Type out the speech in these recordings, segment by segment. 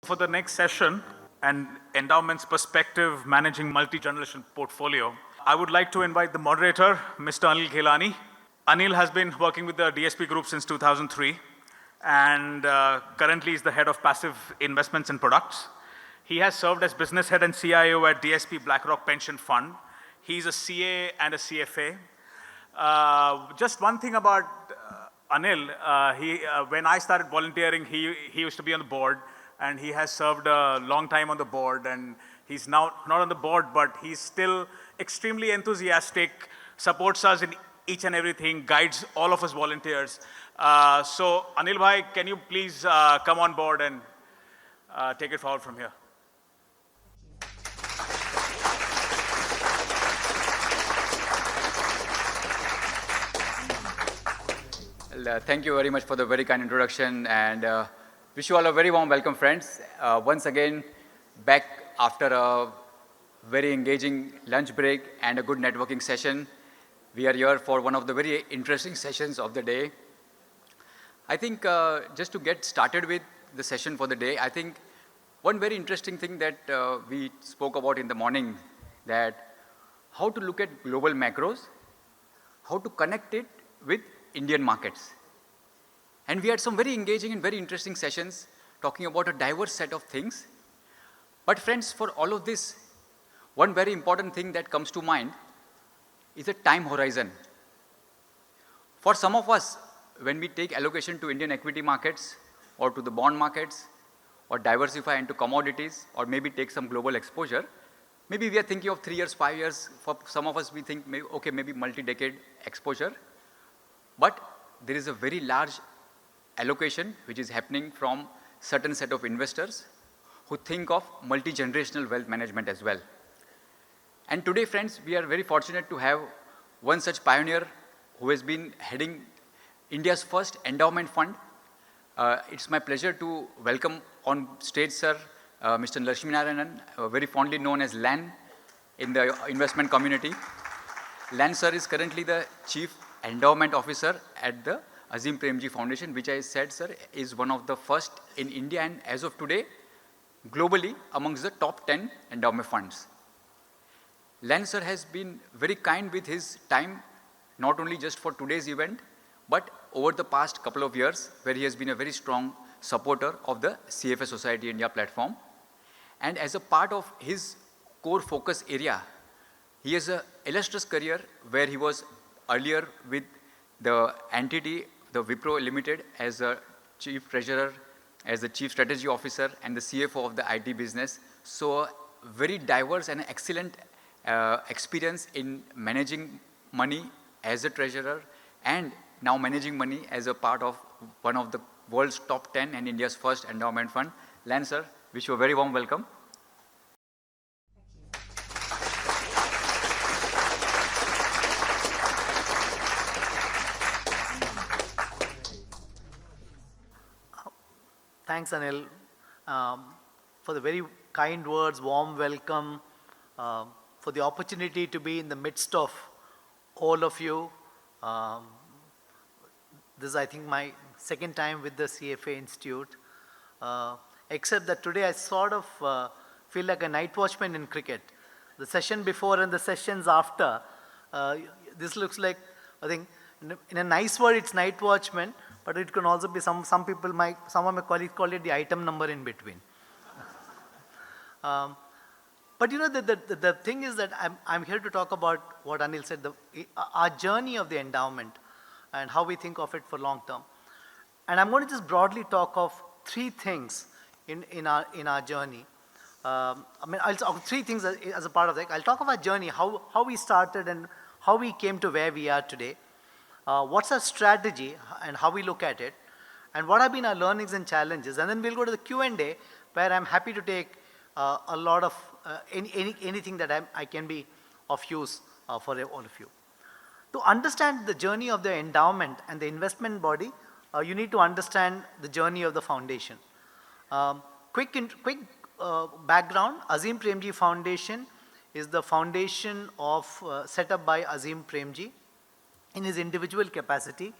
For the next session and endowments perspective managing multi-generational portfolio, I would like to invite the moderator, Mr. Anil Ghelani. Anil has been working with the DSP group since 2003 and currently is the head of passive investments and products. He has served as business head and CIO at DSP BlackRock Pension Fund. He's a CA and a CFA. Just one thing about Anil, when I started volunteering, he used to be on the board, and he has served a long time on the board, and he's now not on the board, but he's still extremely enthusiastic, supports us in each and everything, guides all of us volunteers. So Anil bhai, can you please come on board and take it forward from here? Well, thank you very much for the very kind introduction, and wish you all a very warm welcome, friends. Once again, back after a very engaging lunch break and a good networking session. We are here for one of the very interesting sessions of the day. I think just to get started with the session for the day, I think one very interesting thing that we spoke about in the morning, that how to look at global macros, how to connect it with Indian markets. And we had some very engaging and very interesting sessions talking about a diverse set of things. But friends, for all of this, one very important thing that comes to mind is a time horizon. For some of us, when we take allocation to Indian equity markets or to the bond markets or diversify into commodities or maybe take some global exposure, maybe we are thinking of 3 years, 5 years. For some of us, we think, maybe multi-decade exposure. But there is a very large allocation which is happening from certain set of investors who think of multi-generational wealth management as well. And today, friends, we are very fortunate to have one such pioneer who has been heading India's first endowment fund. It's my pleasure to welcome on stage, sir, Mr. Lakshminarayana, very fondly known as LAN in the investment community. LAN, sir, is currently the Chief Endowment Officer at the Azim Premji Foundation, which I said, sir, is one of the first in India and as of today, globally amongst the top 10 endowment funds. LAN, sir, has been very kind with his time, not only just for today's event, but over the past couple of years, where he has been a very strong supporter of the CFA Society India platform. And as a part of his core focus area, he has an illustrious career where he was earlier with the entity, the Wipro Limited, as a chief treasurer, as the chief strategy officer, and the CFO of the IT business. So very diverse and excellent experience in managing money as a treasurer and now managing money as a part of one of the world's top 10 and India's first endowment fund. LAN, sir, wish you a very warm welcome. Thanks, Anil, for the very kind words, warm welcome, for the opportunity to be in the midst of all of you. This is, I think, my second time with the CFA Institute, except that today I sort of feel like a night watchman in cricket. The session before and the sessions after, this looks like, I think, in a nice word, it's night watchman, but it can also be some of my colleagues call it the item number in between. But you know, the thing is that I'm here to talk about what Anil said, our journey of the endowment and how we think of it for long term. And I'm going to just broadly talk of 3 things in our journey. I'll talk 3 things as a part of that. I'll talk of our journey, how we started and how we came to where we are today. What's our strategy and how we look at it, and what have been our learnings and challenges. And then we'll go to the Q&A, where I'm happy to take a lot of anything that I can be of use for all of you. To understand the journey of the endowment and the investment body, you need to understand the journey of the foundation. Quick background, Azim Premji Foundation is the foundation set up by Azim Premji in his individual capacity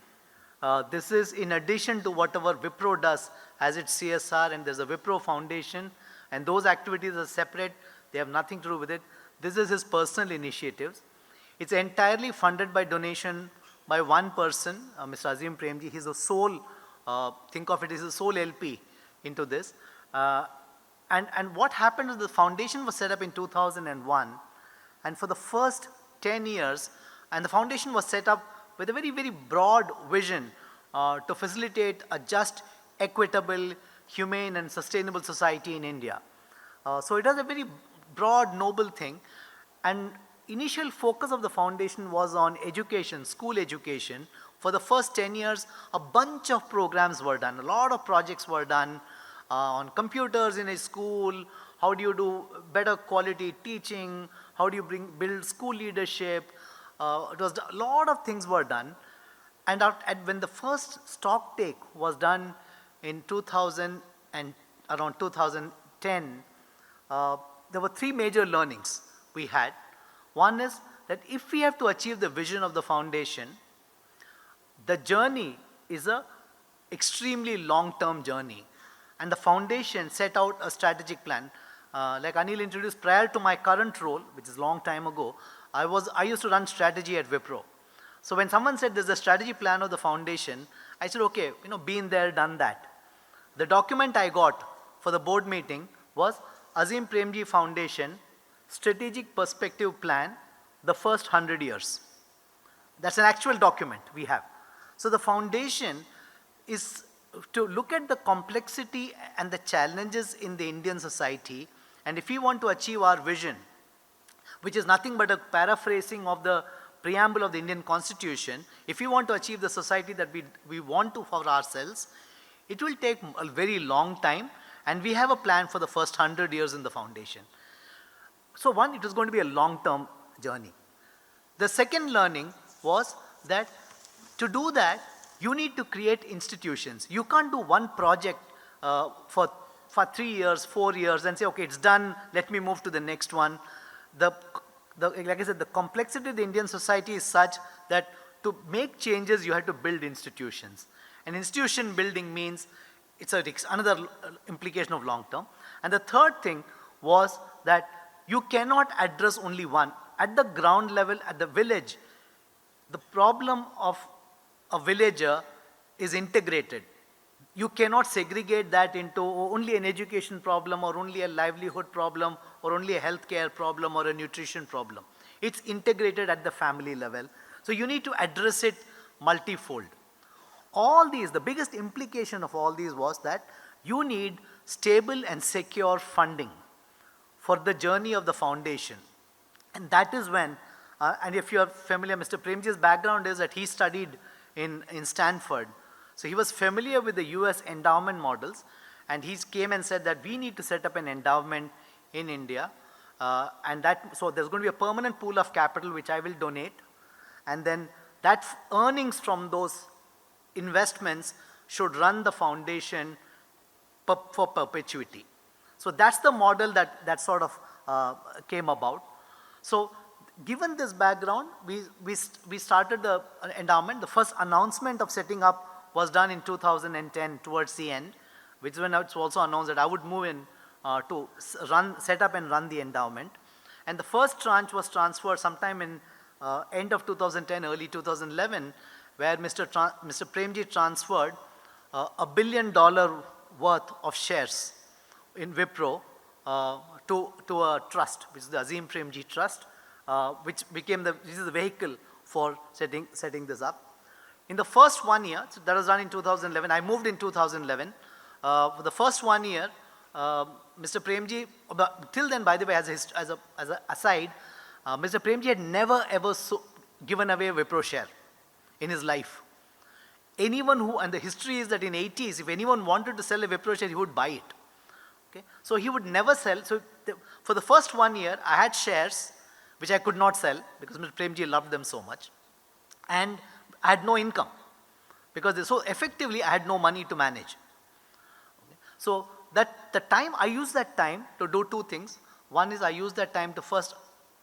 This is in addition to whatever Wipro does as its CSR, and there's a Wipro Foundation, and those activities are separate. They have nothing to do with it. This is his personal initiatives. It's entirely funded by donation by one person, Mr. Azim Premji. He's the sole, think of it as the sole LP into this. And what happened is the foundation was set up in 2001, and for the first 10 years, and the foundation was set up with a very, very broad vision to facilitate a just, equitable, humane and sustainable society in India. So it was a very broad, noble thing. And initial focus of the foundation was on education, school education. For the first 10 years, a bunch of programs were done. A lot of projects were done on computers in a school. How do you do better quality teaching? How do you build school leadership? A lot of things were done. And when the first stock take was done in 2000 and around 2010, there were three major learnings we had. One is that if we have to achieve the vision of the foundation, the journey is a extremely long-term journey. And the foundation set out a strategic plan. Like Anil introduced, prior to my current role, which is a long time ago, I used to run strategy at Wipro. So when someone said there's a strategy plan of the foundation, I said, okay, been there, done that. The document I got for the board meeting was Azim Premji Foundation Strategic Perspective Plan, the first 100 years. That's an actual document we have. So the foundation is to look at the complexity and the challenges in the Indian society, and if we want to achieve our vision, which is nothing but a paraphrasing of the preamble of the Indian Constitution, if we want to achieve the society that we want to for ourselves, it will take a very long time, and we have a plan for the first 100 years in the foundation. So one, it was going to be a long-term journey. The second learning was that to do that, you need to create institutions. You can't do one project for 3 years, 4 years and say, okay, it's done, let me move to the next one. Like I said, the complexity of the Indian society is such that to make changes, you have to build institutions. And institution building means it's another implication of long term. And the third thing was that you cannot address only one. At the ground level, at the village, the problem of a villager is integrated. You cannot segregate that into only an education problem or only a livelihood problem or only a healthcare problem or a nutrition problem. It's integrated at the family level. So you need to address it multifold. All these, the biggest implication of all these was that you need stable and secure funding for the journey of the foundation. And that is when, and if you are familiar, Mr. Premji's background is that he studied in Stanford. So he was familiar with the US endowment models, and he came and said that we need to set up an endowment in India. So there's going to be a permanent pool of capital which I will donate. And then that earnings from those investments should run the foundation for perpetuity. So that's the model that sort of came about. So given this background, we started the endowment. The first announcement of setting up was done in 2010 towards the end, which is when it's also announced that I would move in to set up and run the endowment. And the first tranche was transferred sometime in end of 2010, early 2011, where Mr. Premji transferred $1 billion worth of shares in Wipro to a trust, which is the Azim Premji Trust, which is the vehicle for setting this up. In the first 1 year, so that was done in 2011, I moved in 2011. For the first 1 year, Mr. Premji, till then, by the way, as an aside, Mr. Premji had never ever given away a Wipro share in his life. And the history is that in 80s, if anyone wanted to sell a Wipro share, he would buy it. Okay? So he would never sell. So for the first 1 year, I had shares which I could not sell because Mr. Premji loved them so much. And I had no income because so effectively I had no money to manage. Okay? So I used that time to do two things. One is I used that time to first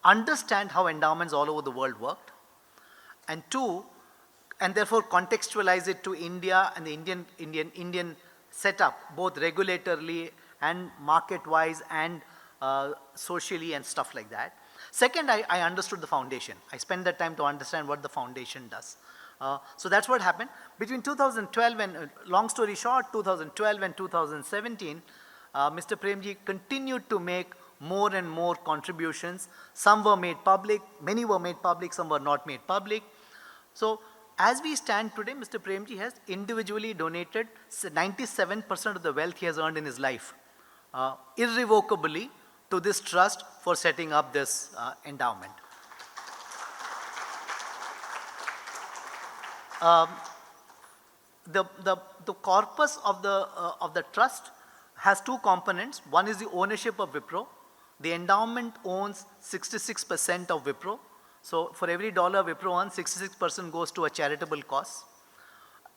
understand how endowments all over the world worked. And two, and therefore contextualize it to India and the Indian setup, both regulatorily and market-wise and socially and stuff like that. Second, I understood the foundation. I spent that time to understand what the foundation does. So that's what happened. Between 2012 and, long story short, 2012 and 2017, Mr. Premji continued to make more and more contributions. Some were made public, many were made public, some were not made public. So as we stand today, Mr. Premji has individually donated 97% of the wealth he has earned in his life, irrevocably, to this trust for setting up this endowment. The corpus of the trust has two components. One is the ownership of Wipro. The endowment owns 66% of Wipro. So for every dollar Wipro earns, 66% goes to a charitable cause.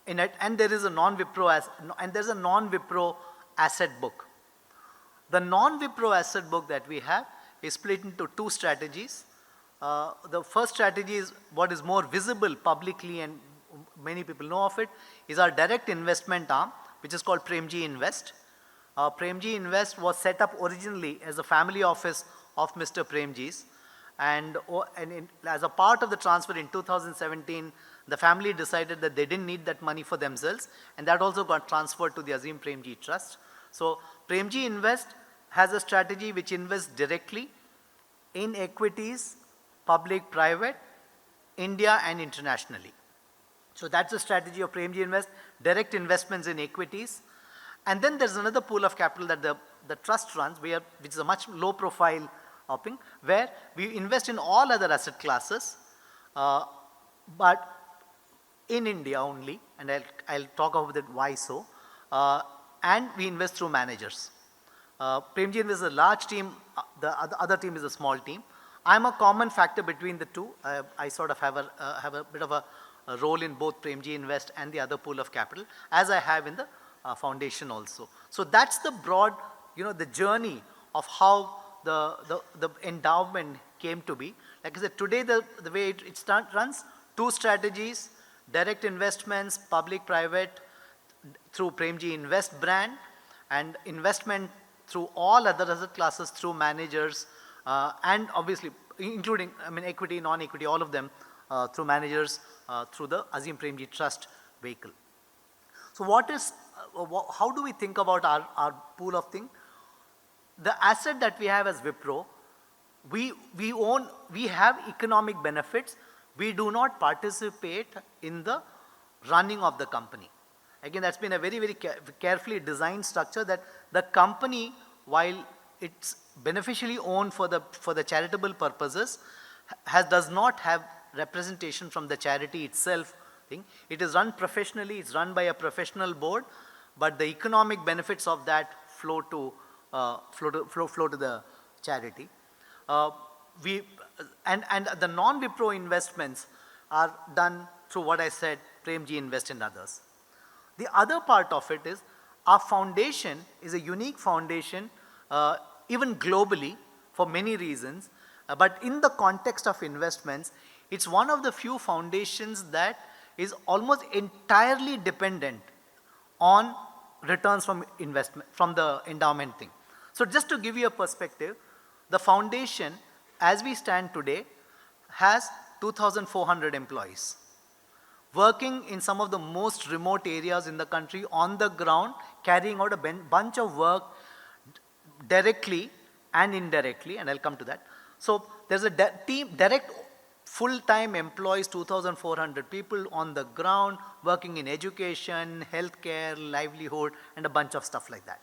And there is a non-Wipro asset book. The non-Wipro asset book that we have is split into two strategies. The first strategy is what is more visible publicly and many people know of it, is our direct investment arm, which is called Premji Invest. Premji Invest was set up originally as a family office of Mr. Premji's, and as a part of the transfer in 2017, the family decided that they didn't need that money for themselves, and that also got transferred to the Azim Premji Trust. So Premji Invest has a strategy which invests directly in equities, public, private, India and internationally. So that's the strategy of Premji Invest, direct investments in equities. And then there's another pool of capital that the trust runs, which is a much low profile thing, where we invest in all other asset classes, but in India only, and I'll talk about that why so, and we invest through managers. Premji Invest is a large team, the other team is a small team. I'm a common factor between the two. I sort of have a bit of a role in both Premji Invest and the other pool of capital, as I have in the foundation also. So that's the broad, the journey of how the endowment came to be. Like I said, today the way it runs, two strategies, direct investments, public, private, through Premji Invest brand, and investment through all other asset classes through managers, and obviously including, equity, non-equity, all of them through managers, through the Azim Premji Trust vehicle. So how do we think about our pool of thing? The asset that we have as Wipro, we have economic benefits. We do not participate in the running of the company. Again, that's been a very, very carefully designed structure, that the company, while it's beneficially owned for the charitable purposes, does not have representation from the charity itself. It is run professionally, it's run by a professional board, but the economic benefits of that flow to the charity. And the non-Wipro investments are done through what I said, Premji Invest and others. The other part of it is our foundation is a unique foundation, even globally, for many reasons. But in the context of investments, it's one of the few foundations that is almost entirely dependent on returns from investment, from the endowment thing. So just to give you a perspective, the foundation, as we stand today, has 2,400 employees, working in some of the most remote areas in the country, on the ground, carrying out a bunch of work directly and indirectly, and I'll come to that. So there's a direct full-time employees, 2,400 people on the ground, working in education, healthcare, livelihood, and a bunch of stuff like that.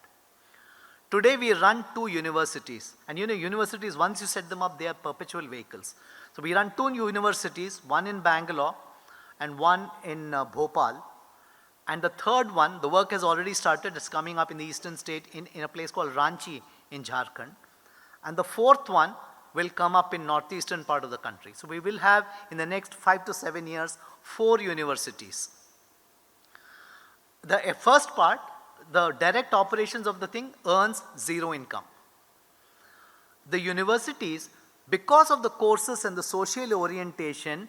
Today we run 2 universities, and universities, once you set them up, they are perpetual vehicles. So we run 2 universities, one in Bangalore and one in Bhopal. And the third one, the work has already started, it's coming up in the eastern state in a place called Ranchi in Jharkhand. And the fourth one will come up in northeastern part of the country. So we will have, in the next 5 to 7 years, 4 universities. The first part, the direct operations of the thing, earns 0 income. The universities, because of the courses and the social orientation,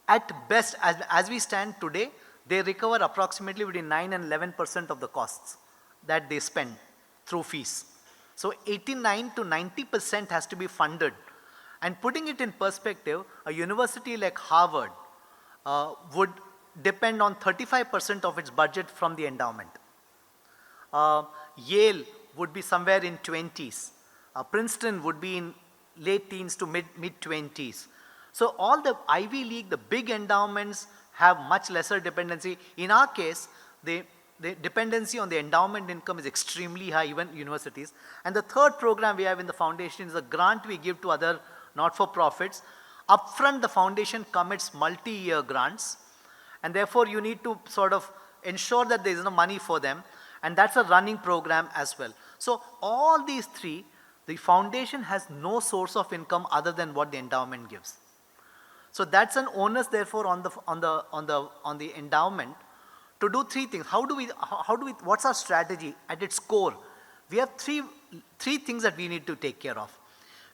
At best, as we stand today, they recover approximately between 9 and 11% of the costs that they spend through fees. So 89 to 90% has to be funded. And putting it in perspective, a university like Harvard would depend on 35% of its budget from the endowment. Yale would be somewhere in 20s. Princeton would be in late teens to mid 20s. So all the Ivy League, the big endowments have much lesser dependency. In our case, the dependency on the endowment income is extremely high, even universities. And the third program we have in the foundation is a grant we give to other not-for-profits. Upfront, the foundation commits multi-year grants, and therefore you need to sort of ensure that there is no money for them, and that's a running program as well. So all these three, the foundation has no source of income other than what the endowment gives. So that's an onus therefore on the endowment to do three things. What's our strategy? At its core, we have three things that we need to take care of.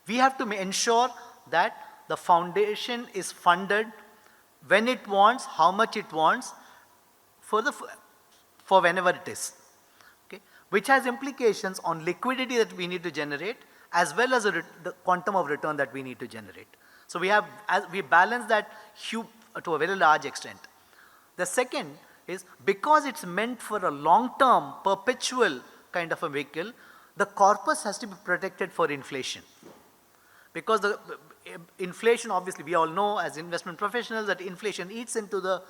We have to ensure that the foundation is funded when it wants, how much it wants, for whenever it is. Okay? Which has implications on liquidity that we need to generate, as well as the quantum of return that we need to generate. So we balance that to a very large extent. The second is, because it's meant for a long-term, perpetual kind of a vehicle, the corpus has to be protected for inflation. Because the inflation, obviously, we all know as investment professionals that inflation eats into the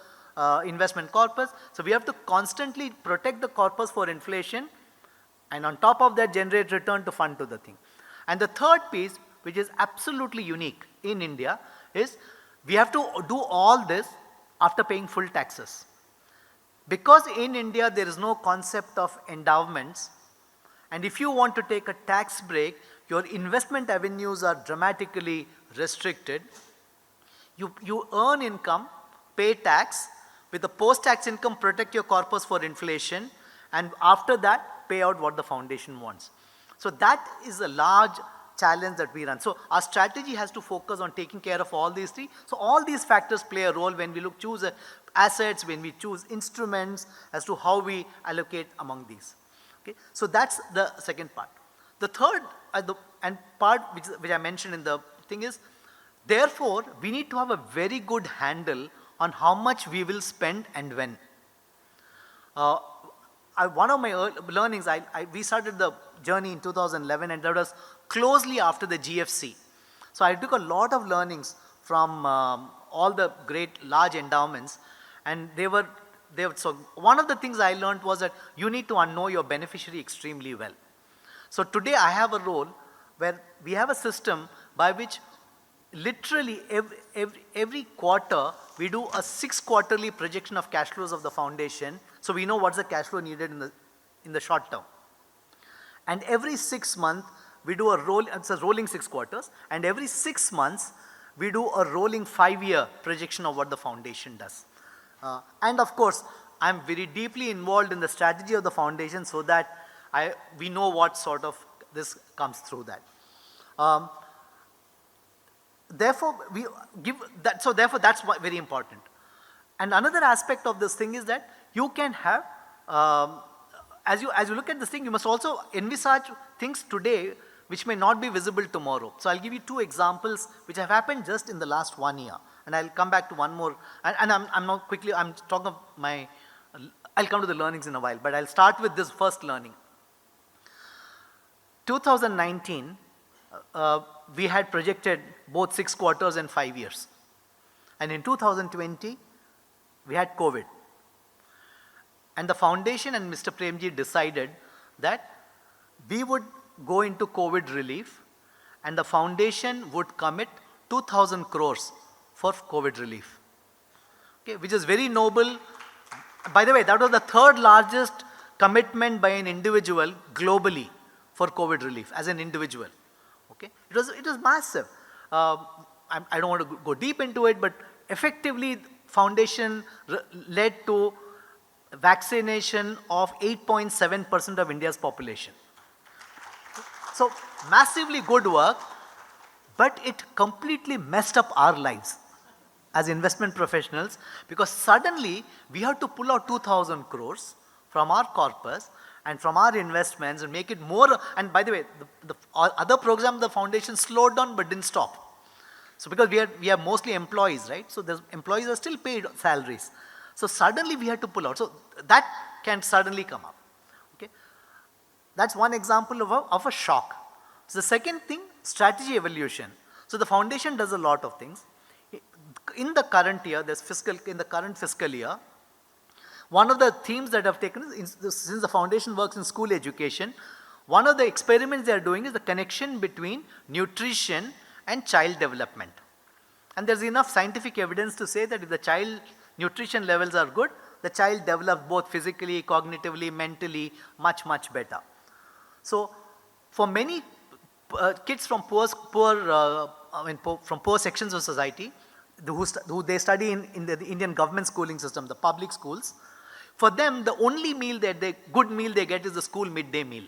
investment corpus. So we have to constantly protect the corpus for inflation, and on top of that generate return to fund to the thing. And the third piece, which is absolutely unique in India, is we have to do all this after paying full taxes. Because in India there is no concept of endowments, and if you want to take a tax break, your investment avenues are dramatically restricted. You earn income, pay tax, with the post-tax income protect your corpus for inflation, and after that pay out what the foundation wants. So that is a large challenge that we run. So our strategy has to focus on taking care of all these three. So all these factors play a role when we choose assets, when we choose instruments, as to how we allocate among these. Okay? So that's the second part. The third part which I mentioned in the thing is, therefore we need to have a very good handle on how much we will spend and when. One of my learnings, we started the journey in 2011, and that was closely after the GFC. So I took a lot of learnings from all the great large endowments, and so one of the things I learned was that you need to know your beneficiary extremely well. So today I have a role where we have a system by which literally every quarter we do a 6 quarterly projection of cash flows of the foundation, so we know what's the cash flow needed in the short term. And every 6 months we do it's a rolling 6 quarters, and every 6 months we do a rolling 5-year projection of what the foundation does. And of course, I'm very deeply involved in the strategy of the foundation, so that we know what sort of this comes through that. Therefore, therefore that's very important. And another aspect of this thing is that you can have, as you look at this thing, you must also envisage things today which may not be visible tomorrow. So I'll give you 2 examples which have happened just in the last 1 year, and I'll come back to one more. And I'm talking of I'll come to the learnings in a while, but I'll start with this first learning. 2019, we had projected both 6 quarters and 5 years. And in 2020, we had COVID. And the foundation and Mr. Premji decided that we would go into COVID relief, and the foundation would commit 2,000 crores for COVID relief. Okay, which is very noble. By the way, that was the 3rd largest commitment by an individual globally for COVID relief as an individual. Okay, it was massive. I don't want to go deep into it, but effectively, foundation led to vaccination of 8.7% of India's population. So massively good work, but it completely messed up our lives. as investment professionals, because suddenly we have to pull out 2,000 crores from our corpus and from our investments and make it more. And by the way, the other program, the foundation slowed down but didn't stop. So because we are mostly employees, right? So the employees are still paid salaries. So suddenly we had to pull out. So that can suddenly come up. Okay, that's one example of a shock. So the second thing, strategy evolution. So the foundation does a lot of things. In the current year, in the current fiscal year, one of the themes that I've taken is, since the foundation works in school education, one of the experiments they are doing is the connection between nutrition and child development. And there's enough scientific evidence to say that if the child nutrition levels are good, the child develops both physically, cognitively, mentally, much, much better. So for many kids from poor sections of society, who they study in the Indian government schooling system, the public schools, for them the only good meal they get is the school midday meal.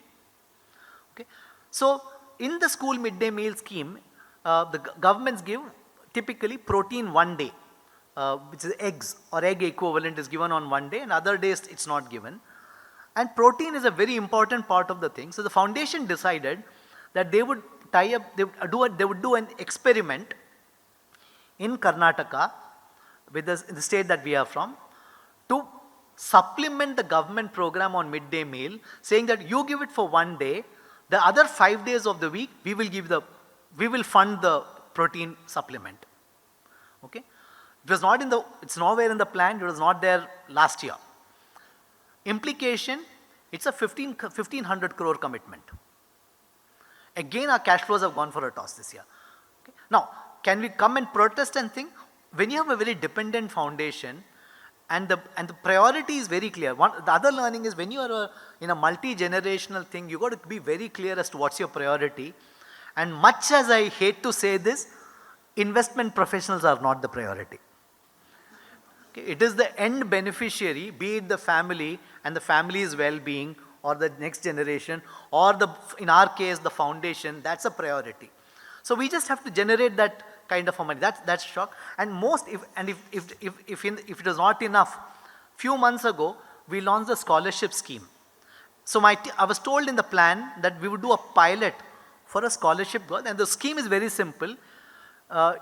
Okay? So in the school midday meal scheme, the governments give typically protein one day, which is eggs or egg equivalent is given on one day, and other days it's not given. And protein is a very important part of the thing. So the foundation decided that they would tie up, they would do an experiment in Karnataka, with the state that we are from, to supplement the government program on midday meal, saying that you give it for one day, the other 5 days of the week we will fund the protein supplement. Okay? It's nowhere in the plan, it was not there last year. Implication, it's a 1,500 crore commitment. Again, our cash flows have gone for a toss this year. Okay? Now, can we come and protest and think? When you have a very dependent foundation, and the priority is very clear. The other learning is when you are in a multi-generational thing, you got to be very clear as to what's your priority. And much as I hate to say this, investment professionals are not the priority. Okay? It is the end beneficiary, be it the family and the family's well-being, or the next generation, or in our case, the foundation, that's a priority. So we just have to generate that kind of money. That's shock. And if it is not enough, few months ago we launched a scholarship scheme. So I was told in the plan that we would do a pilot for a scholarship girl, and the scheme is very simple.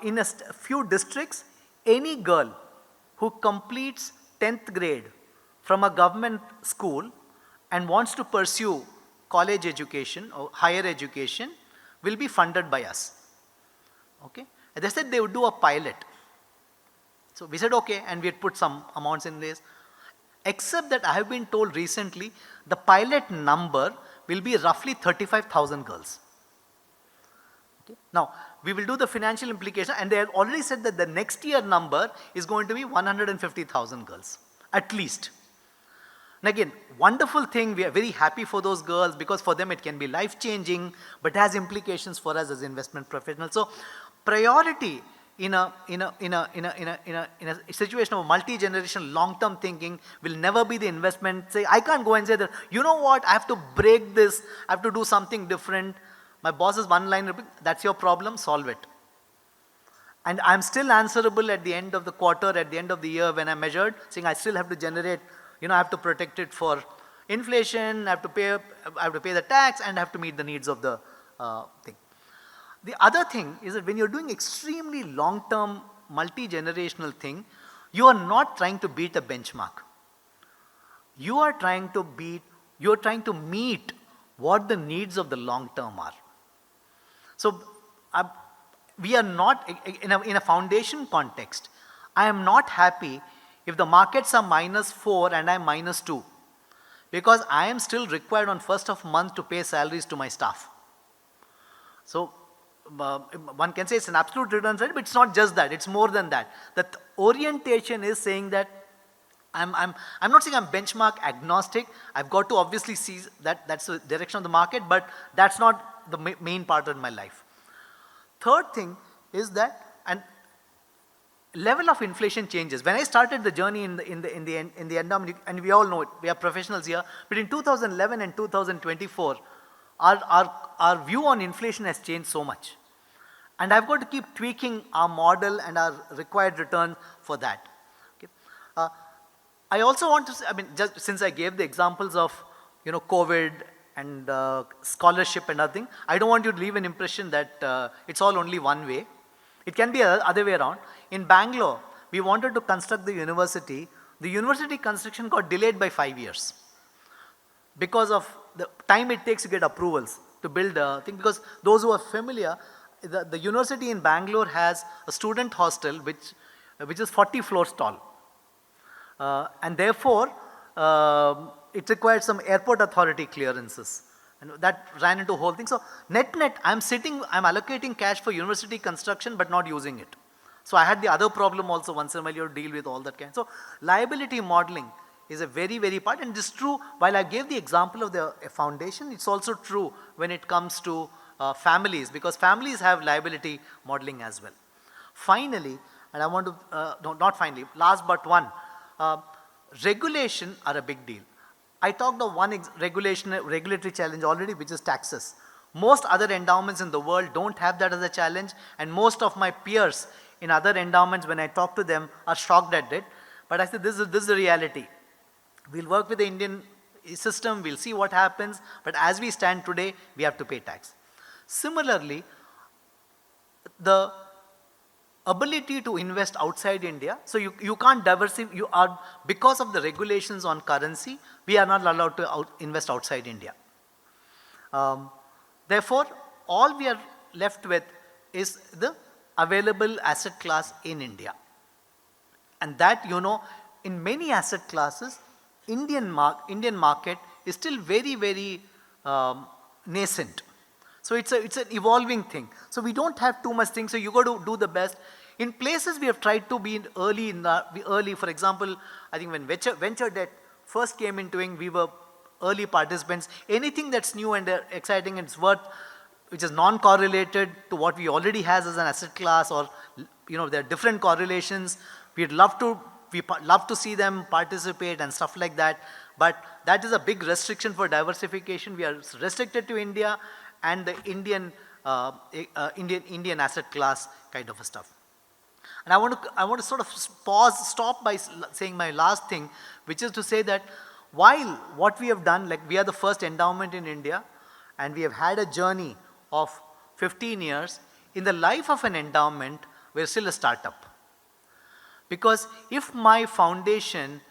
In a few districts, any girl who completes 10th grade from a government school and wants to pursue college education or higher education will be funded by us. Okay? And they said they would do a pilot. So we said okay, and we had put some amounts in place. Except that I have been told recently the pilot number will be roughly 35,000 girls. Okay? Now, we will do the financial implication, and they have already said that the next year number is going to be 150,000 girls, at least. And again, wonderful thing, we are very happy for those girls because for them it can be life-changing, but has implications for us as investment professionals. So priority in a situation of multi-generational long-term thinking will never be the investment. Say, I can't go and say that, you know what, I have to break this, I have to do something different. My boss is one line, that's your problem, solve it. And I'm still answerable at the end of the quarter, at the end of the year when I measured, saying I still have to generate, I have to protect it for inflation, I have to pay the tax, and I have to meet the needs of the thing. The other thing is that when you're doing extremely long-term, multi-generational thing, you are not trying to beat a benchmark. You are trying to meet what the needs of the long term are. So we are not, in a foundation context, I am not happy if the markets are -4 and I'm -2, because I am still required on 1st of month to pay salaries to my staff. So one can say it's an absolute return rate, but it's not just that, it's more than that. That orientation is saying that I'm not saying I'm benchmark agnostic. I've got to obviously see that that's the direction of the market, but that's not the main part of my life. Third thing is that, and level of inflation changes. When I started the journey in the endowment, and we all know it, we are professionals here, but in 2011 and 2024, our view on inflation has changed so much. And I've got to keep tweaking our model and our required return for that. Okay. I also want to say, I mean, just since I gave the examples of, COVID and scholarship and other thing, I don't want you to leave an impression that it's all only one way. It can be the other way around. In Bangalore, we wanted to construct the university. The university construction got delayed by 5 years because of the time it takes to get approvals to build a thing. Because those who are familiar, the university in Bangalore has a student hostel which is 40 floors tall. And therefore, it required some airport authority clearances. And that ran into a whole thing. So net, I'm allocating cash for university construction but not using it. So I had the other problem also once in a while you deal with all that kind. So liability modeling is a very, very part, and this is true. While I gave the example of the foundation, it's also true when it comes to families, because families have liability modeling as well. Finally, and I want to, no, not finally, last but one, regulation are a big deal. I talked of one regulatory challenge already, which is taxes. Most other endowments in the world don't have that as a challenge, and most of my peers in other endowments, when I talk to them, are shocked at it. But I said, this is the reality. We'll work with the Indian system, we'll see what happens, but as we stand today, we have to pay tax. Similarly, the ability to invest outside India, so you can't diversify, because of the regulations on currency, we are not allowed to invest outside India. Therefore, all we are left with is the available asset class in India. And that, in many asset classes, Indian market is still very, very nascent. So it's an evolving thing. So we don't have too much things, so you got to do the best. In places we have tried to be early, for example, I think when venture debt first came into being, we were early participants. Anything that's new and exciting and it's worth, which is non-correlated to what we already has as an asset class, or there are different correlations, we love to see them participate and stuff like that. But that is a big restriction for diversification. We are restricted to India and the Indian asset class kind of a stuff. And I want to sort of stop by saying my last thing, which is to say that while what we have done, like we are the first endowment in India, and we have had a journey of 15 years, in the life of an endowment, we're still a startup. Because if my foundation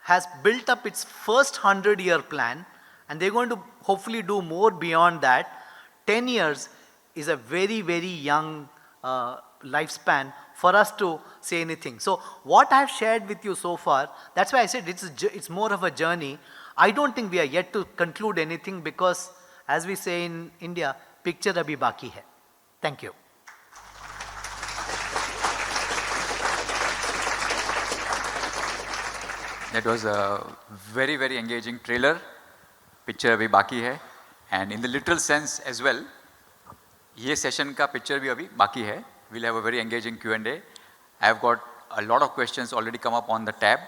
has built up its first 100-year plan, and they're going to hopefully do more beyond that, 10 years is a very, very young lifespan for us to say anything. So what I've shared with you so far, that's why I said it's more of a journey. I don't think we are yet to conclude anything, because as we say in India, picture abhi baki hai. Thank you. That was a very, very engaging trailer. Picture abhi baki hai. And in the literal sense as well, ये session का picture भी अभी बाकी है. We'll have a very engaging Q&A. I have got a lot of questions already come up on the tab.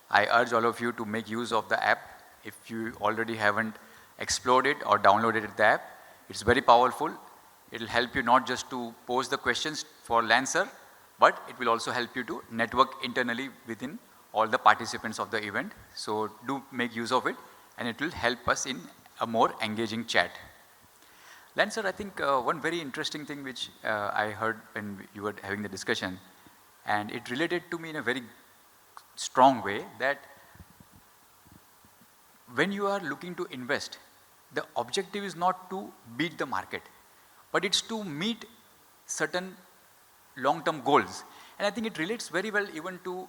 I urge all of you to make use of the app. If you already haven't explored it or downloaded the app, it's very powerful. It will help you not just to pose the questions for answer, but it will also help you to network internally within all the participants of the event. So do make use of it, and it will help us in a more engaging chat. Lancer, I think one very interesting thing which I heard when you were having the discussion, and it related to me in a very strong way, that when you are looking to invest, the objective is not to beat the market, but it's to meet certain long-term goals. And I think it relates very well even to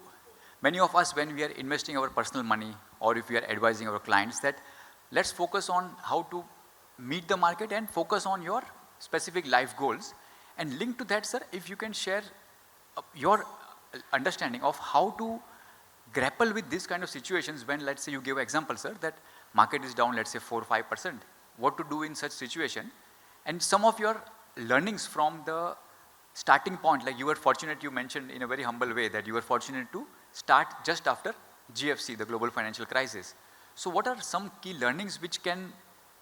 many of us when we are investing our personal money, or if we are advising our clients, that let's focus on how to meet the market and focus on your specific life goals. And linked to that, sir, if you can share your understanding of how to grapple with this kind of situations when, let's say, you give an example, sir, that market is down, let's say 4 or 5%, what to do in such situation, and some of your learnings from the starting point. Like you were fortunate, you mentioned in a very humble way that you were fortunate to start just after GFC, the global financial crisis. So what are some key learnings which can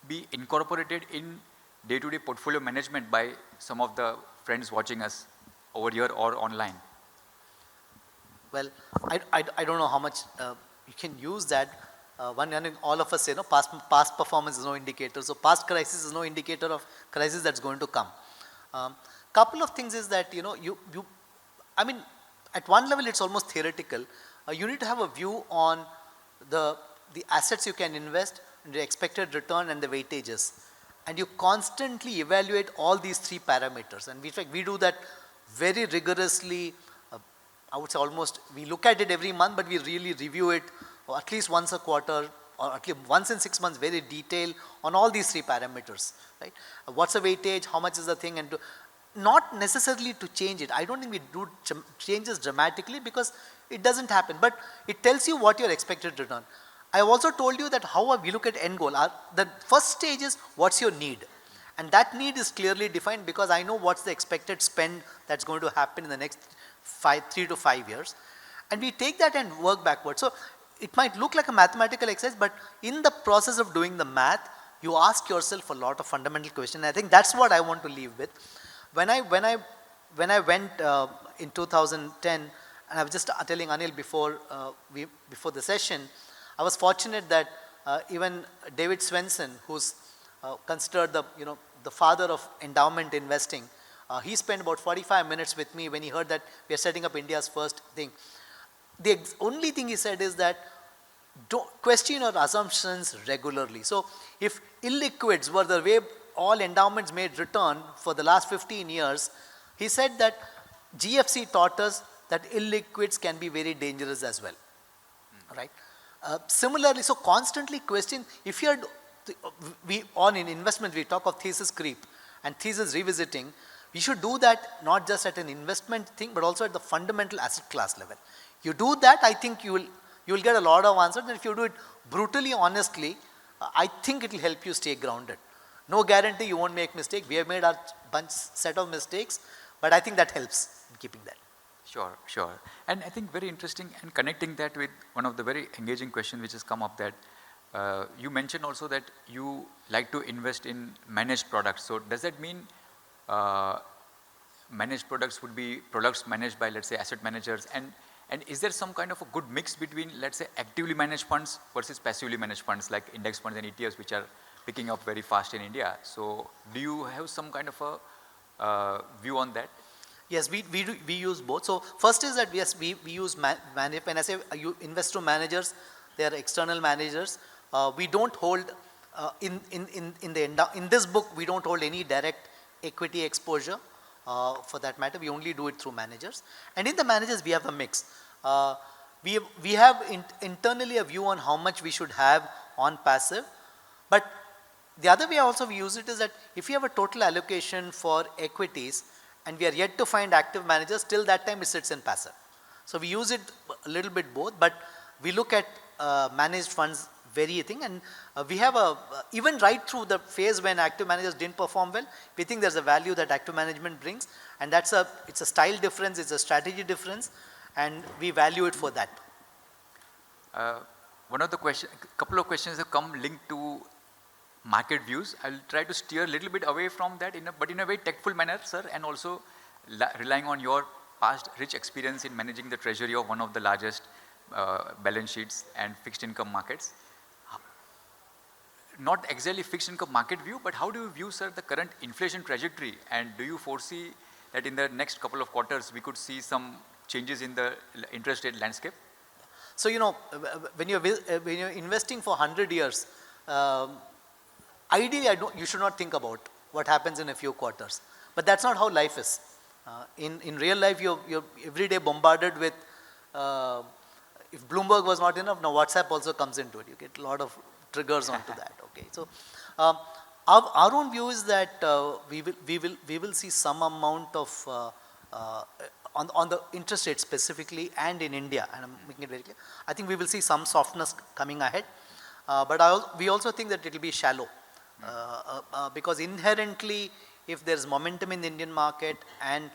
be incorporated in day-to-day portfolio management by some of the friends watching us over here or online? Well, I don't know how much you can use that. All of us say, past performance is no indicator. So past crisis is no indicator of crisis that's going to come. Couple of things is that, I mean, at one level it's almost theoretical. You need to have a view on the assets you can invest, and the expected return and the weightages. And you constantly evaluate all these three parameters. And we do that very rigorously. I would say almost, we look at it every month, but we really review it at least once a quarter, or at least once in 6 months, very detailed on all these three parameters, right? What's the weightage, how much is the thing, and not necessarily to change it. I don't think we do changes dramatically because it doesn't happen, but it tells you what your expected return. I have also told you that how we look at end goal. The first stage is what's your need, and that need is clearly defined because I know what's the expected spend that's going to happen in the next 3 to 5 years, and we take that and work backwards. So it might look like a mathematical exercise, but in the process of doing the math, you ask yourself a lot of fundamental questions. I think that's what I want to leave with. When I went in 2010, and I was just telling Anil before the session, I was fortunate that even David Swenson, who's considered the father of endowment investing, he spent about 45 minutes with me when he heard that we are setting up India's first thing. The only thing he said is that don't question your assumptions regularly. So if illiquids were the way all endowments made return for the last 15 years, he said that GFC taught us that illiquids can be very dangerous as well, right? Similarly, so constantly question, if you are, in investment we talk of thesis creep and thesis revisiting. We should do that not just at an investment thing, but also at the fundamental asset class level. You do that, I think you will get a lot of answers, and if you do it brutally, honestly, I think it will help you stay grounded. No guarantee you won't make mistake. We have made our set of mistakes, but I think that helps in keeping that. Sure, sure. And I think very interesting, and connecting that with one of the very engaging questions which has come up, that you mentioned also that you like to invest in managed products. So does that mean managed products would be products managed by, let's say, asset managers? And is there some kind of a good mix between, let's say, actively managed funds versus passively managed funds like index funds and ETFs, which are picking up very fast in India? So do you have some kind of a view on that? Yes, we use both. So first is that yes, we use when I say you invest to managers, they are external managers. We don't hold in this book we don't hold any direct equity exposure. For that matter, we only do it through managers. And in the managers, we have a mix. We have internally a view on how much we should have on passive, but the other way also we use it is that if you have a total allocation for equities and we are yet to find active managers, till that time it sits in passive. So we use it a little bit both, but we look at managed funds very thing, and we have even right through the phase when active managers didn't perform well, we think there's a value that active management brings, and it's a style difference, it's a strategy difference, and we value it for that. Couple of questions have come linked to market views. I'll try to steer a little bit away from that, but in a very tactful manner, sir, and also relying on your past rich experience in managing the treasury of one of the largest balance sheets and fixed income markets. Not exactly fixed income market view, but how do you view, sir, the current inflation trajectory, and do you foresee that in the next couple of quarters we could see some changes in the interest rate landscape? So when you're investing for 100 years, ideally you should not think about what happens in a few quarters, but that's not how life is. In real life, you're every day bombarded with, if Bloomberg was not enough, now WhatsApp also comes into it. You get a lot of triggers onto that. Okay, so our own view is that we will see some amount of on the interest rate specifically, and in India, and I'm making it very clear, I think we will see some softness coming ahead, but we also think that it will be shallow, because inherently, if there is momentum in the Indian market, and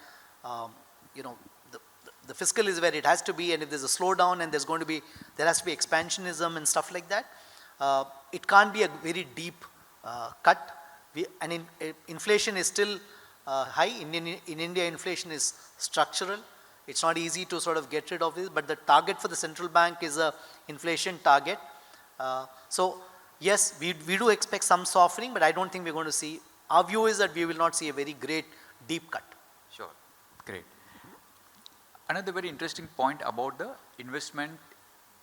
the fiscal is where it has to be, and if there's a slowdown and there has to be expansionism and stuff like that, it can't be a very deep cut. Inflation is still high. In India, inflation is structural. It's not easy to sort of get rid of this, but the target for the central bank is a inflation target. So yes, we do expect some softening, but I don't think we're going to see, our view is that we will not see a very great deep cut. Sure, great. Another very interesting point about the investment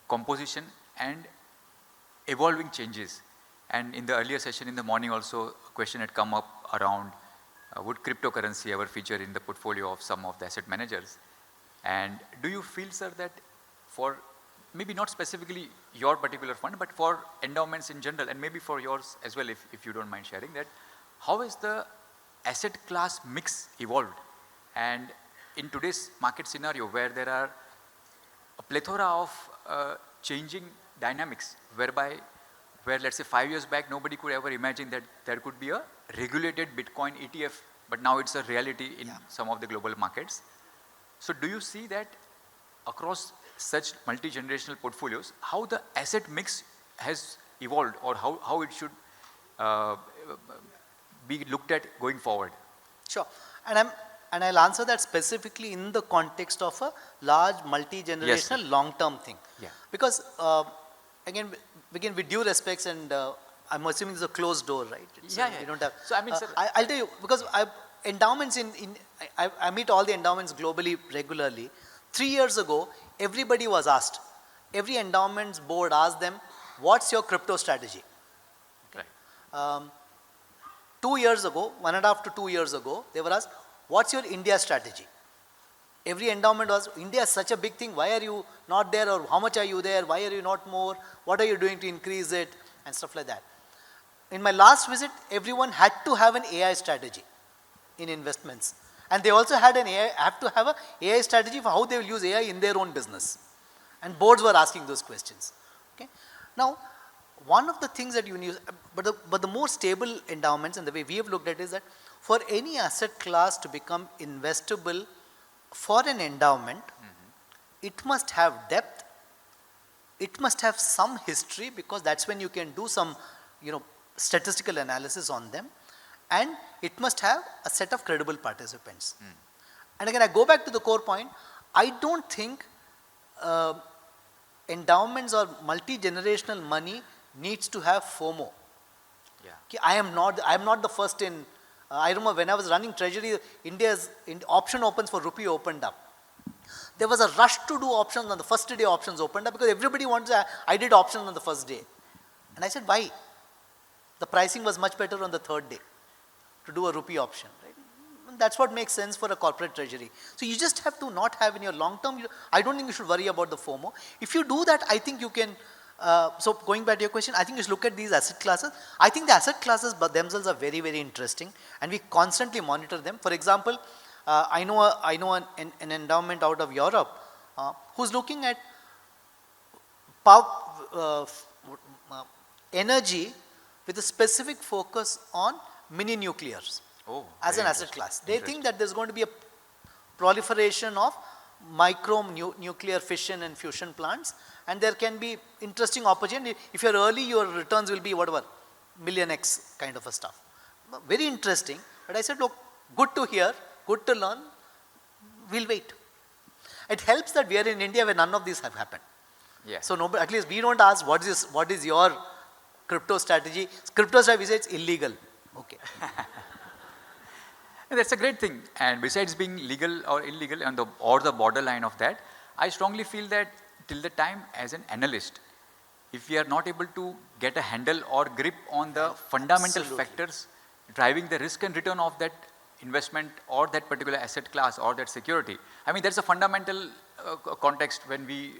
composition and evolving changes. And in the earlier session in the morning also, a question had come up around would cryptocurrency ever feature in the portfolio of some of the asset managers? And do you feel, sir, that for maybe not specifically your particular fund, but for endowments in general, and maybe for yours as well, if you don't mind sharing that, how is the asset class mix evolved? And in today's market scenario where there are a plethora of changing dynamics, where let's say 5 years back nobody could ever imagine that there could be a regulated Bitcoin ETF, but now it's a reality in some of the global markets. So do you see that across such multi-generational portfolios, how the asset mix has evolved, or how it should be looked at going forward? Sure. And I'll answer that specifically in the context of a large multi-generational long-term thing. Yeah. Because again, with due respects, and I'm assuming it's a closed door, right? We don't have. So I mean, sir, I'll tell you, because endowments I meet all the endowments globally regularly. 3 years ago, everybody was asked, every endowments board asked them, what's your crypto strategy? right. 2 years ago, 1.5 to 2 years ago, they were asked, what's your India strategy? Every endowment was, India is such a big thing, why are you not there, or how much are you there, why are you not more, what are you doing to increase it, and stuff like that. In my last visit, everyone had to have an AI strategy in investments. And they also have to have an AI strategy for how they will use AI in their own business. And boards were asking those questions. Okay? Now, one of the things that you need, but the more stable endowments, and the way we have looked at it, is that for any asset class to become investable for an endowment, it must have depth, it must have some history, because that's when you can do some statistical analysis on them, and it must have a set of credible participants. And again, I go back to the core point, I don't think endowments or multi-generational money needs to have FOMO. Yeah. I am not the first in, I remember when I was running treasury, India's option opens for rupee opened up. There was a rush to do options on the first day options opened up, because everybody wants to, I did options on the first day. And I said, why? The pricing was much better on the third day to do a rupee option, right? And that's what makes sense for a corporate treasury. So you just have to not have in your long term, I don't think you should worry about the FOMO. If you do that, I think you can, so going back to your question, I think you should look at these asset classes. I think the asset classes themselves are very, very interesting, and we constantly monitor them. For example, I know an endowment out of Europe who's looking at energy with a specific focus on mini nuclears as an asset class. They think that there's going to be a proliferation of micro nuclear fission and fusion plants, and there can be interesting opportunity. If you're early, your returns will be whatever, million X kind of a stuff. Very interesting. But I said, look, good to hear, good to learn, we'll wait. It helps that we are in India where none of these have happened. Yeah. So at least we don't ask, what is your crypto strategy? Crypto strategy, we say it's illegal. Okay. That's a great thing. And besides being legal or illegal or the borderline of that, I strongly feel that till the time as an analyst, if we are not able to get a handle or grip on the fundamental factors driving the risk and return of that investment or that particular asset class or that security, I mean, that's a fundamental context when we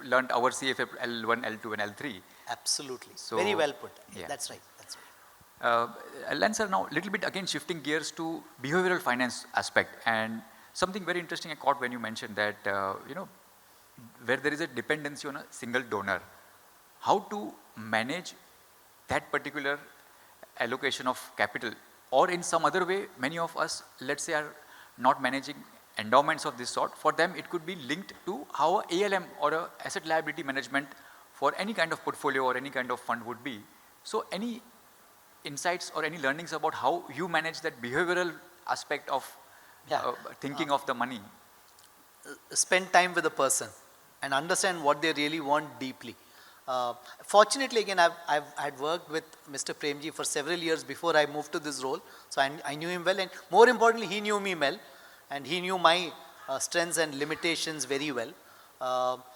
learned our CFA L1, L2 and L3. Absolutely. So, very well put. Yeah. That's right. That's right. Sir, now a little bit again shifting gears to behavioral finance aspect, and something very interesting I caught when you mentioned that where there is a dependency on a single donor, how to manage that particular allocation of capital, or in some other way, many of us, let's say, are not managing endowments of this sort. For them, it could be linked to how a ALM or a asset liability management for any kind of portfolio or any kind of fund would be. So any insights or any learnings about how you manage that behavioral aspect of Yeah. thinking of the money. Spend time with the person and understand what they really want deeply. Fortunately, again, I'd worked with Mr. Premji for several years before I moved to this role, so I knew him well, and more importantly, he knew me well, and he knew my strengths and limitations very well.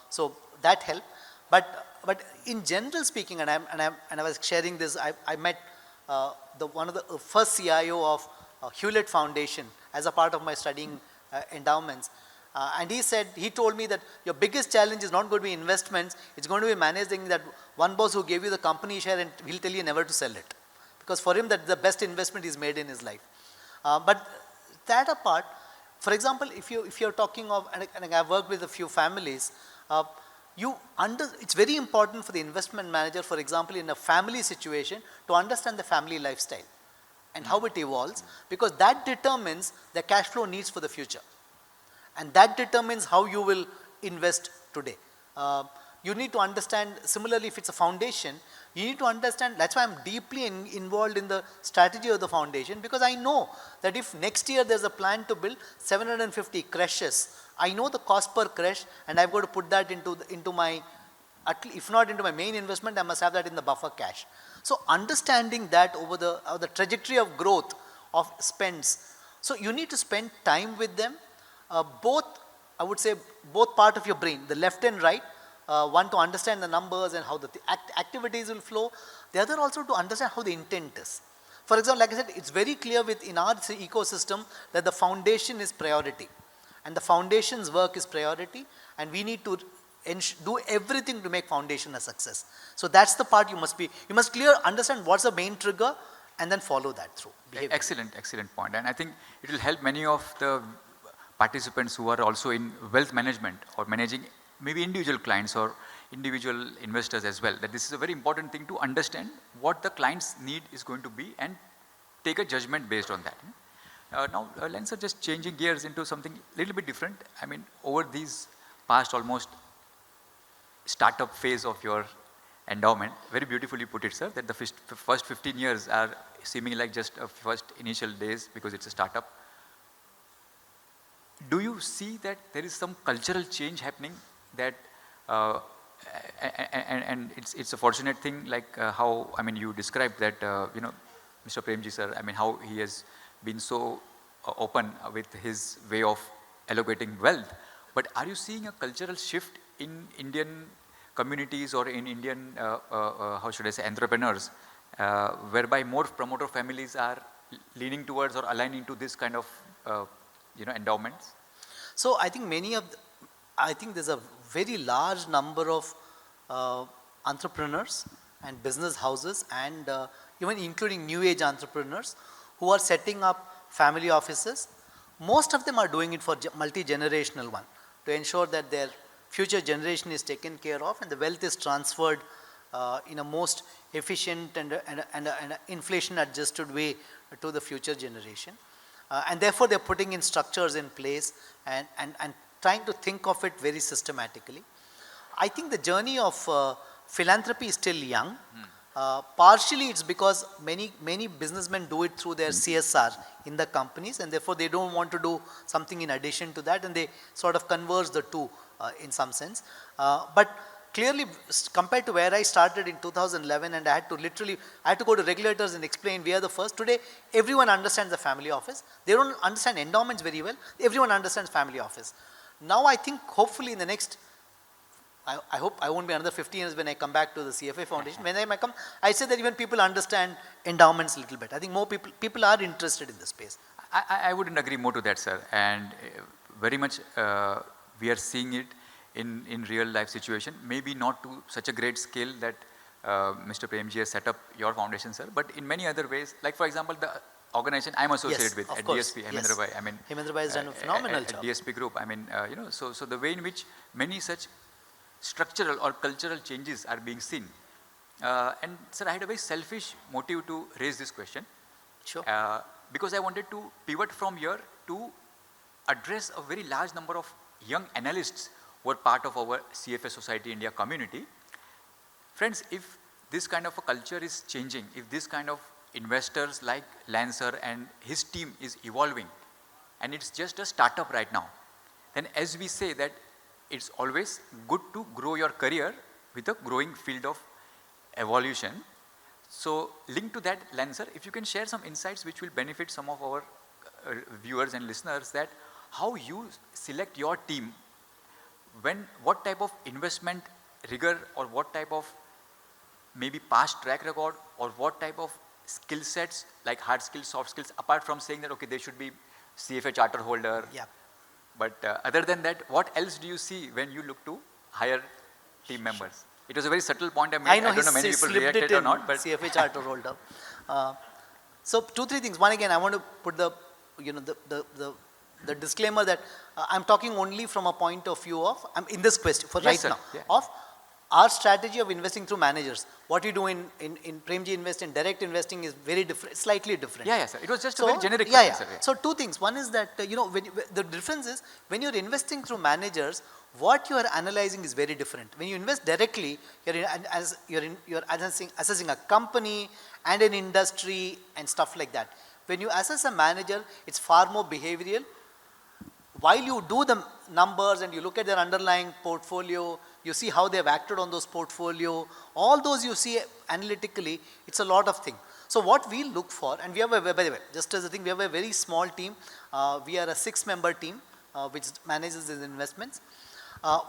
So that helped. But in general speaking, and I was sharing this, I met one of the first CIO of Hewlett Foundation as a part of my studying endowments. And he told me that your biggest challenge is not going to be investments, it's going to be managing that one boss who gave you the company share and he'll tell you never to sell it. Because for him, that's the best investment he's made in his life. But that apart, for example, if you're talking of, and I've worked with a few families, it's very important for the investment manager, for example, in a family situation, to understand the family lifestyle and how it evolves, because that determines the cash flow needs for the future. And that determines how you will invest today. You need to understand, similarly, if it's a foundation, you need to understand, that's why I'm deeply involved in the strategy of the foundation, because I know that if next year there's a plan to build 750 creches, I know the cost per creche, and I've got to put that into my, if not into my main investment, I must have that in the buffer cash. So understanding that over the trajectory of growth of spends, so you need to spend time with them. Both, I would say, both part of your brain, the left and right, one to understand the numbers and how the activities will flow, the other also to understand how the intent is. For example, like I said, it's very clear in our ecosystem that the foundation is priority, and the foundation's work is priority, and we need to do everything to make foundation a success. So that's the part you must understand what's the main trigger and then follow that through. Behavior. Excellent point. And I think it will help many of the participants who are also in wealth management or managing maybe individual clients or individual investors as well, that this is a very important thing to understand what the client's need is going to be and take a judgment based on that. Now, Lance, just changing gears into something a little bit different. I mean, over these past almost startup phase of your endowment, very beautifully put it, sir, that the first 15 years are seeming like just a first initial days because it's a startup. Do you see that there is some cultural change happening that, and it's a fortunate thing, like how, I mean, you described that, Mr. Premji sir, I mean, how he has been so open with his way of allocating wealth. But are you seeing a cultural shift in Indian communities or in Indian, how should I say, entrepreneurs, whereby more promoter families are leaning towards or aligning to this kind of endowments? So I think I think there's a very large number of entrepreneurs and business houses and even including new age entrepreneurs who are setting up family offices. Most of them are doing it for multi-generational one, to ensure that their future generation is taken care of and the wealth is transferred in a most efficient and inflation adjusted way to the future generation. And therefore they're putting in structures in place and trying to think of it very systematically. I think the journey of philanthropy is still young. Partially it's because many businessmen do it through their CSR in the companies, and therefore they don't want to do something in addition to that, and they sort of converge the two in some sense. But clearly, compared to where I started in 2011, and I had to go to regulators and explain we are the first. Today, everyone understands the family office. They don't understand endowments very well. Everyone understands family office. Now I think hopefully in the next, I hope I won't be another 15 years when I come back to the CFA Foundation. When I might come, I say that even people understand endowments a little bit. I think more people are interested in this space. I wouldn't agree more to that, sir. And very much we are seeing it in real life situation, maybe not to such a great scale that Mr. Premji has set up your foundation, sir, but in many other ways, like for example, the organization I'm associated with at DSP, Hemendra Bhai, I mean, Hemendra Bhai has done a phenomenal at job. DSP Group, I mean, so the way in which many such structural or cultural changes are being seen. And sir, I had a very selfish motive to raise this question. Sure. Because I wanted to pivot from here to address a very large number of young analysts who are part of our CFA Society India community. Friends, if this kind of a culture is changing, if this kind of investors like Lancer and his team is evolving, and it's just a startup right now, then as we say that it's always good to grow your career with a growing field of evolution. So linked to that, Lancer, if you can share some insights which will benefit some of our viewers and listeners, that how you select your team, what type of investment rigor or what type of maybe past track record or what type of skill sets like hard skills, soft skills, apart from saying that okay they should be CFA charter holder. Yeah. But other than that, what else do you see when you look to hire team members? It was a very subtle point I made. I don't know many people reacted or not, but CFA charter holder. So 2-3 things. One, again, I want to put the disclaimer that I'm talking only from a point of view of, I'm in this question for yes, right sir. now, of our strategy of investing through managers. What we do in Premji Invest in direct investing is very different, slightly different. Yeah, yes, sir. It was just a very generic yeah, question, yeah. sir. So 2 things. One is that, the difference is when you're investing through managers, what you are analyzing is very different. When you invest directly, you're assessing a company and an industry and stuff like that. When you assess a manager, it's far more behavioral. While you do the numbers and you look at their underlying portfolio, you see how they've acted on those portfolio, all those you see analytically, it's a lot of things. So what we look for, and we have by the way, just as a thing, we have a very small team. We are a 6-member team which manages these investments.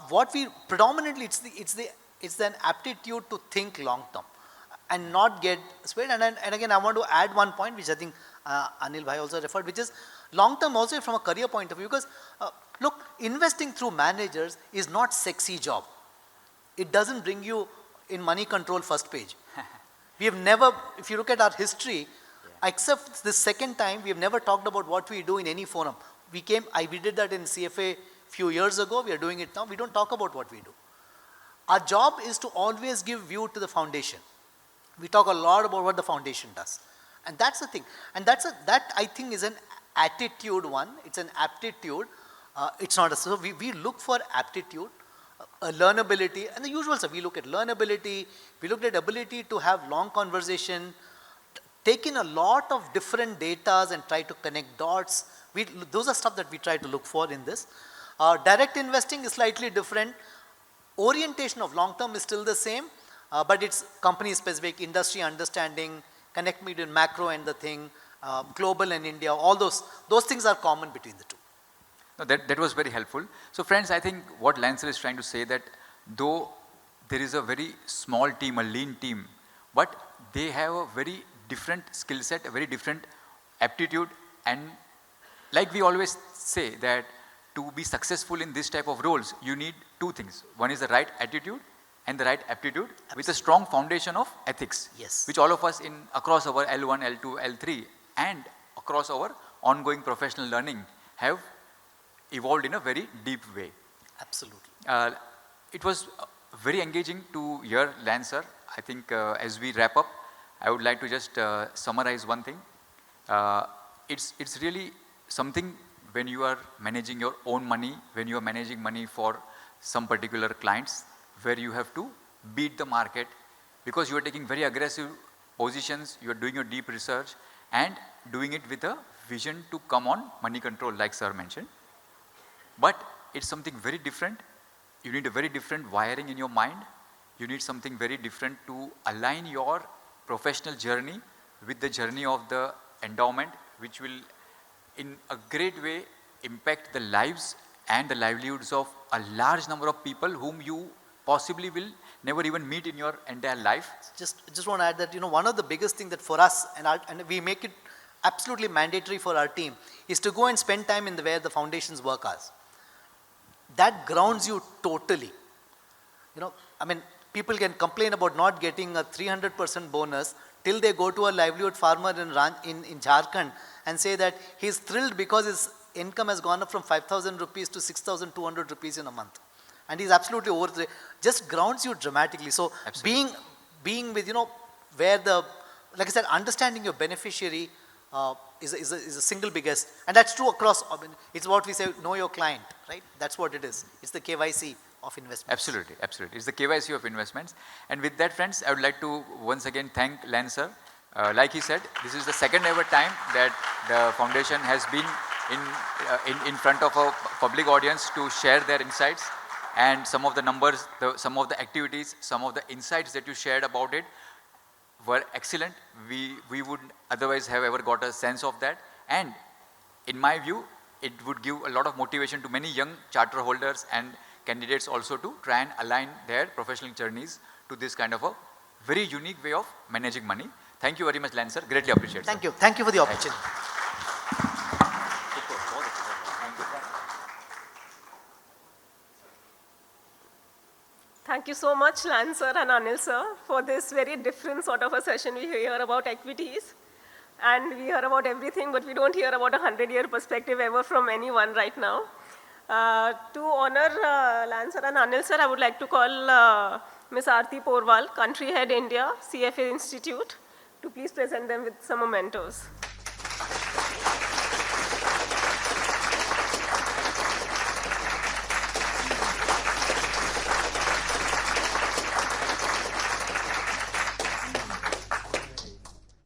What we predominantly, it's an aptitude to think long term and not get swayed. And again, I want to add one point which I think Anil Bhai also referred, which is long term also from a career point of view, because look, investing through managers is not sexy job. It doesn't bring you in money control first page. We have never, if you look at our history, except this second time, we have never talked about what we do in any forum. We did that in CFA few years ago, we are doing it now. We don't talk about what we do. Our job is to always give view to the foundation. We talk a lot about what the foundation does. And that's the thing. And that I think is an attitude one. It's an aptitude. It's not a, so we look for aptitude, learnability, and the usual stuff. We look at learnability, we look at ability to have long conversation, take in a lot of different data and try to connect dots. Those are stuff that we try to look for in this. Direct investing is slightly different. Orientation of long term is still the same, but it's company specific, industry understanding, connect between macro and the thing, global and India, all those things are common between the two. No, that was very helpful. So friends, I think what Lancer is trying to say that though there is a very small team, a lean team, but they have a very different skill set, a very different aptitude, and like we always say that to be successful in this type of roles, you need 2 things. One is the right attitude and the right aptitude. Absolutely. With a strong foundation of ethics, yes, which all of us across our L1, L2, L3 and across our ongoing professional learning have evolved in a very deep way. Absolutely. It was very engaging to hear Lancer. I think as we wrap up, I would like to just summarize one thing. It's really something when you are managing your own money, when you are managing money for some particular clients, where you have to beat the market because you are taking very aggressive positions, you are doing your deep research and doing it with a vision to come on money control like sir mentioned. But it's something very different. You need a very different wiring in your mind. You need something very different to align your professional journey with the journey of the endowment, which will in a great way impact the lives and the livelihoods of a large number of people whom you possibly will never even meet in your entire life. Just want to add that, one of the biggest things that for us, and we make it absolutely mandatory for our team, is to go and spend time in where the foundations work as. That grounds you totally. People can complain about not getting a 300% bonus till they go to a livelihood farmer in Jharkhand and say that he's thrilled because his income has gone up from 5,000 rupees to 6,200 rupees in a month. And he's absolutely over, just grounds you dramatically. So absolutely. being with, where like I said, understanding your beneficiary is a single biggest, and that's true across, it's what we say, know your client, right? That's what it is. It's the KYC of investments. Absolutely, absolutely. It's the KYC of investments. And with that, friends, I would like to once again thank Lancer Like he said, this is the second ever time that the foundation has been in front of a public audience to share their insights, and some of the numbers, some of the activities, some of the insights that you shared about it were excellent. We wouldn't otherwise have ever got a sense of that, and in my view, it would give a lot of motivation to many young charter holders and candidates also to try and align their professional journeys to this kind of a very unique way of managing money. Thank you very much, Lan sir. Greatly appreciate. Thank you. Thank you for the opportunity. Thank you so much, Lan sir and Anil sir, for this very different sort of a session. We hear about equities and we hear about everything, but we don't hear about a 100-year perspective ever from anyone right now. To honor Lan sir and Anil sir, I would like to call Ms. Aarti Porwal, Country Head India, CFA Institute, to please present them with some mementos.